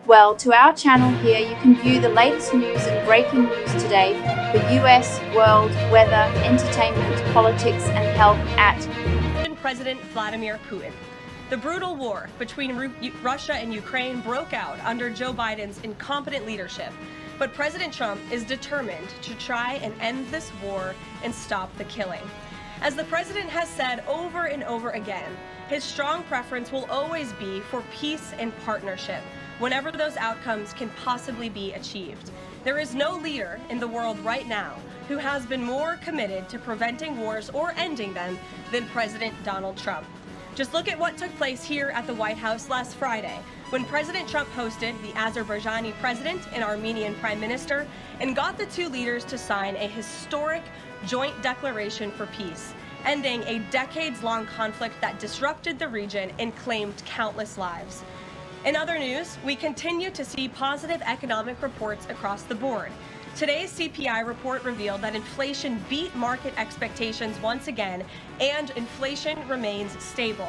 Well, to our channel here, you can view the latest news and breaking news today for US, world, weather, entertainment, politics, and health at President Vladimir Putin. The brutal war between Russia and Ukraine broke out under Joe Biden's incompetent leadership, but President Trump is determined to try and end this war and stop the killing. As the president has said over and over again, his strong preference will always be for peace and partnership, whenever those outcomes can possibly be achieved. There is no leader in the world right now who has been more committed to preventing wars or ending them than President Donald Trump. Just look at what took place here at the White House last Friday, when President Trump hosted the Azerbaijani president and Armenian prime minister and got the two leaders to sign a historic joint declaration for peace, ending a decades-long conflict that disrupted the region and claimed countless lives. In other news, we continue to see positive economic reports across the board. Today's CPI report revealed that inflation beat market expectations once again, and inflation remains stable.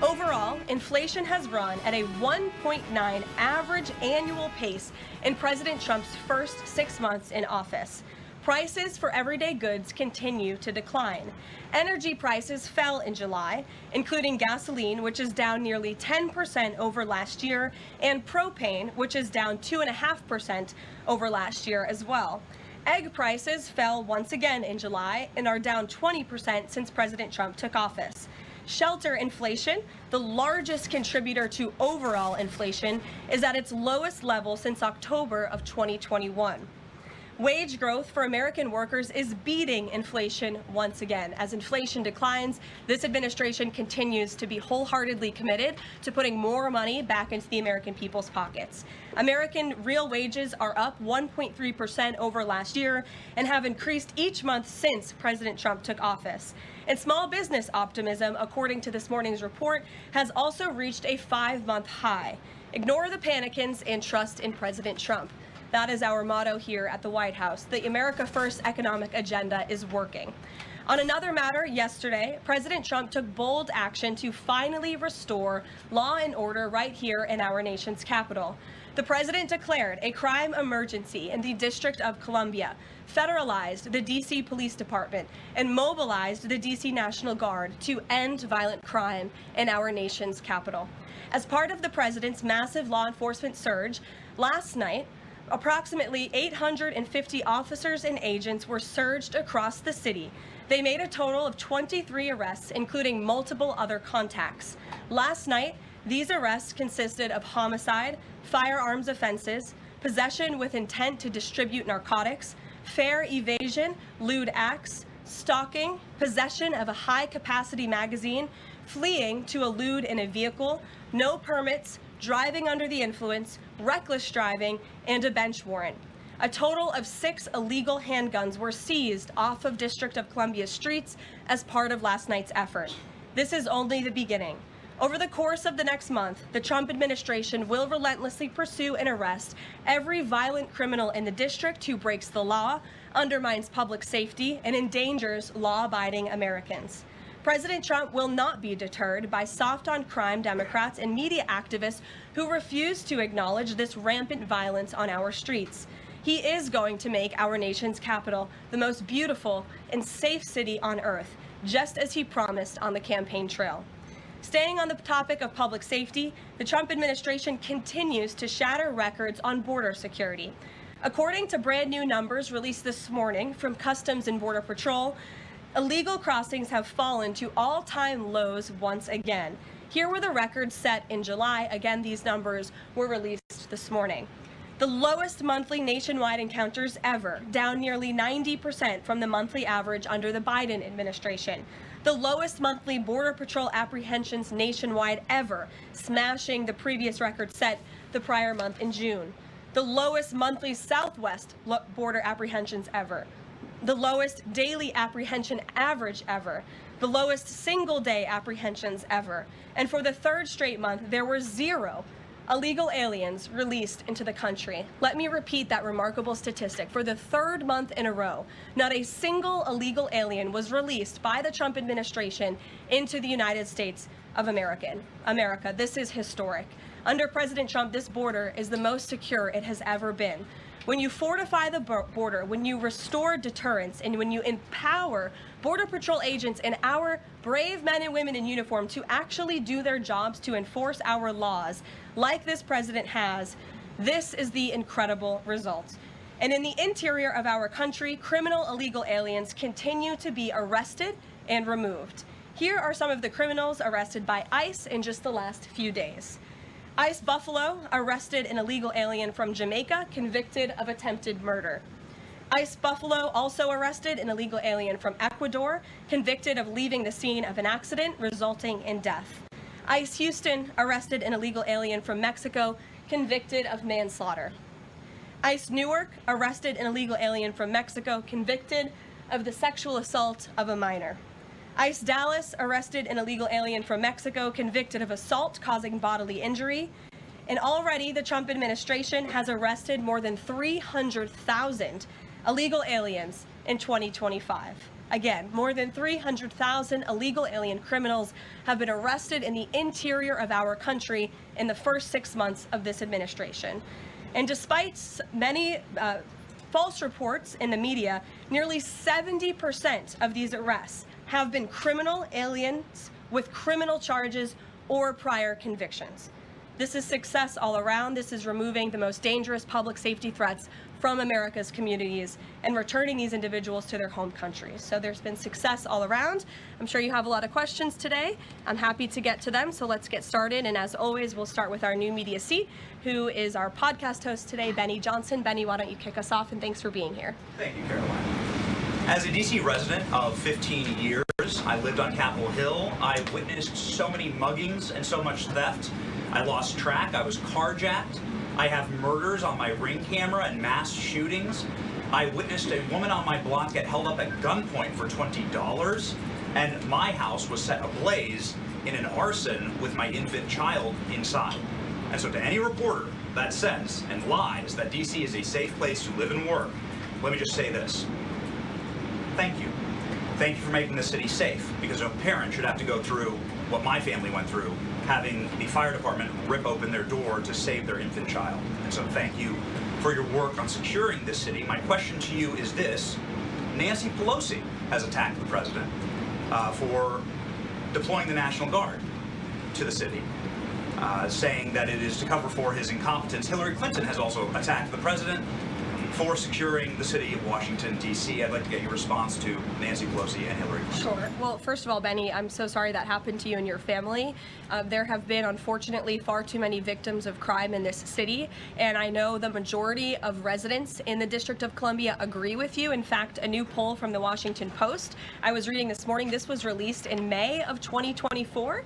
Overall, inflation has run at a 1.9 average annual pace in President Trump's first 6 months in office. Prices for everyday goods continue to decline. Energy prices fell in July, including gasoline, which is down nearly 10% over last year, and propane, which is down 2.5% over last year as well. Egg prices fell once again in July and are down 20% since President Trump took office. Shelter inflation, the largest contributor to overall inflation, is at its lowest level since October of 2021. Wage growth for American workers is beating inflation once again. As inflation declines, this administration continues to be wholeheartedly committed to putting more money back into the American people's pockets. American real wages are up 1.3% over last year and have increased each month since President Trump took office. And small business optimism, according to this morning's report, has also reached a 5-month high. Ignore the panicans and trust in President Trump. That is our motto here at the White House. The America First economic agenda is working. On another matter, yesterday, President Trump took bold action to finally restore law and order right here in our nation's capital. The president declared a crime emergency in the District of Columbia, federalized the D.C. Police Department, and mobilized the D.C. National Guard to end violent crime in our nation's capital. As part of the president's massive law enforcement surge, last night, approximately 850 officers and agents were surged across the city. They made a total of 23 arrests, including multiple other contacts. Last night, these arrests consisted of homicide, firearms offenses, possession with intent to distribute narcotics, fare evasion, lewd acts, stalking, possession of a high-capacity magazine, fleeing to elude in a vehicle, no permits, driving under the influence, reckless driving, and a bench warrant. A total of 6 illegal handguns were seized off of District of Columbia streets as part of last night's effort. This is only the beginning. Over the course of the next month, the Trump administration will relentlessly pursue and arrest every violent criminal in the district who breaks the law, undermines public safety, and endangers law-abiding Americans. President Trump will not be deterred by soft-on-crime Democrats and media activists who refuse to acknowledge this rampant violence on our streets. He is going to make our nation's capital the most beautiful and safe city on earth, just as he promised on the campaign trail. Staying on the topic of public safety, the Trump administration continues to shatter records on border security. According to brand new numbers released this morning from Customs and Border Patrol, illegal crossings have fallen to all-time lows once again. Here were the records set in July. Again, these numbers were released this morning. The lowest monthly nationwide encounters ever, down nearly 90% from the monthly average under the Biden administration. The lowest monthly Border Patrol apprehensions nationwide ever, smashing the previous record set the prior month in June. The lowest monthly Southwest border apprehensions ever. The lowest daily apprehension average ever, the lowest single-day apprehensions ever. And for the 3rd straight month, there were 0 illegal aliens released into the country. Let me repeat that remarkable statistic. For the 3rd month in a row, not a single illegal alien was released by the Trump administration into the United States of America. This is historic. Under President Trump, this border is the most secure it has ever been. When you fortify the border, when you restore deterrence, and when you empower Border Patrol agents and our brave men and women in uniform to actually do their jobs to enforce our laws, like this president has, this is the incredible result. And in the interior of our country, criminal illegal aliens continue to be arrested and removed. Here are some of the criminals arrested by ICE in just the last few days. ICE Buffalo arrested an illegal alien from Jamaica convicted of attempted murder. ICE Buffalo also arrested an illegal alien from Ecuador convicted of leaving the scene of an accident resulting in death. ICE Houston arrested an illegal alien from Mexico convicted of manslaughter. ICE Newark arrested an illegal alien from Mexico convicted of the sexual assault of a minor. ICE Dallas arrested an illegal alien from Mexico convicted of assault causing bodily injury. And already the Trump administration has arrested more than 300,000 illegal aliens in 2025. Again, more than 300,000 illegal alien criminals have been arrested in the interior of our country in the first 6 months of this administration. And despite many false reports in the media, nearly 70% of these arrests have been criminal aliens with criminal charges or prior convictions. This is success all around. This is removing the most dangerous public safety threats from America's communities and returning these individuals to their home countries. So there's been success all around. I'm sure you have a lot of questions today. I'm happy to get to them, so let's get started. And as always, we'll start with our new media seat, who is our podcast host today, Benny Johnson. Benny, why don't you kick us off, and thanks for being here. Thank you, Caroline. As a DC resident of 15 years, I lived on Capitol Hill. I witnessed so many muggings and so much theft. I lost track. I was carjacked. I have murders on my Ring camera and mass shootings. I witnessed a woman on my block get held up at gunpoint for $20, and my house was set ablaze in an arson with my infant child inside. And so to any reporter that says and lies that DC is a safe place to live and work, let me just say this. Thank you. Thank you for making the city safe, because no parent should have to go through what my family went through, having the fire department rip open their door to save their infant child. And so thank you for your work on securing this city. My question to you is this. Nancy Pelosi has attacked the president for deploying the National Guard to the city, saying that it is to cover for his incompetence. Hillary Clinton has also attacked the president for securing the city of Washington, D.C. I'd like to get your response to Nancy Pelosi and Hillary Clinton. Sure. Well, first of all, Benny, I'm so sorry that happened to you and your family. There have been, unfortunately, far too many victims of crime in this city, and I know the majority of residents in the District of Columbia agree with you. In fact, a new poll from the Washington Post I was reading this morning, this was released in May of 2024,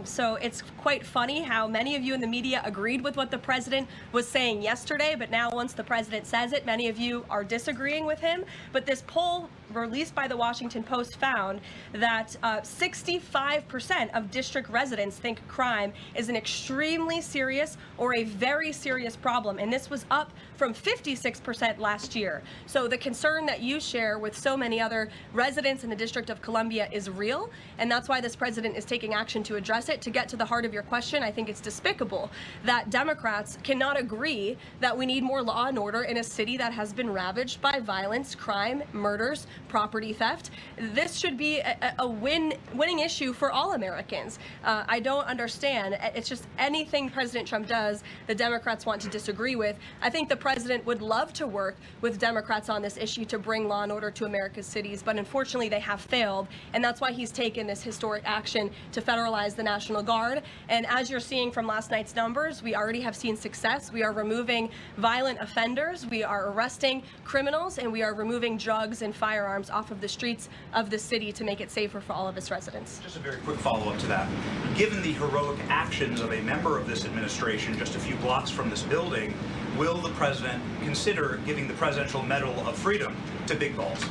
so it's quite funny how many of you in the media agreed with what the president was saying yesterday, but now once the president says it, many of you are disagreeing with him. But this poll released by the Washington Post found that 65% of district residents think crime is an extremely serious or a very serious problem, and this was up from 56% last year. So the concern that you share with so many other residents in the District of Columbia is real, and that's why this president is taking action to address it. To get to the heart of your question, I think it's despicable that Democrats cannot agree that we need more law and order in a city that has been ravaged by violence, crime, murders, property theft. This should be a winning issue for all Americans. I don't understand. It's just anything President Trump does, the Democrats want to disagree with. I think the president would love to work with Democrats on this issue to bring law and order to America's cities, but unfortunately they have failed, and that's why he's taken this historic action to federalize the National Guard. And as you're seeing from last night's numbers, we already have seen success. We are removing violent offenders, we are arresting criminals, and we are removing drugs and firearms off of the streets of the city to make it safer for all of its residents. Just a very quick follow-up to that. Given the heroic actions of a member of this administration just a few blocks from this building, will the president consider giving the Presidential Medal of Freedom to Big Balls?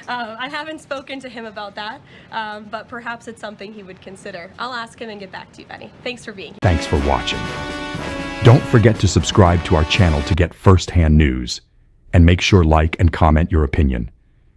I haven't spoken to him about that, but perhaps it's something he would consider. I'll ask him and get back to you, Benny. Thanks for being here. Thanks for watching. Don't forget to subscribe to our channel to get first-hand news, and make sure like and comment your opinion.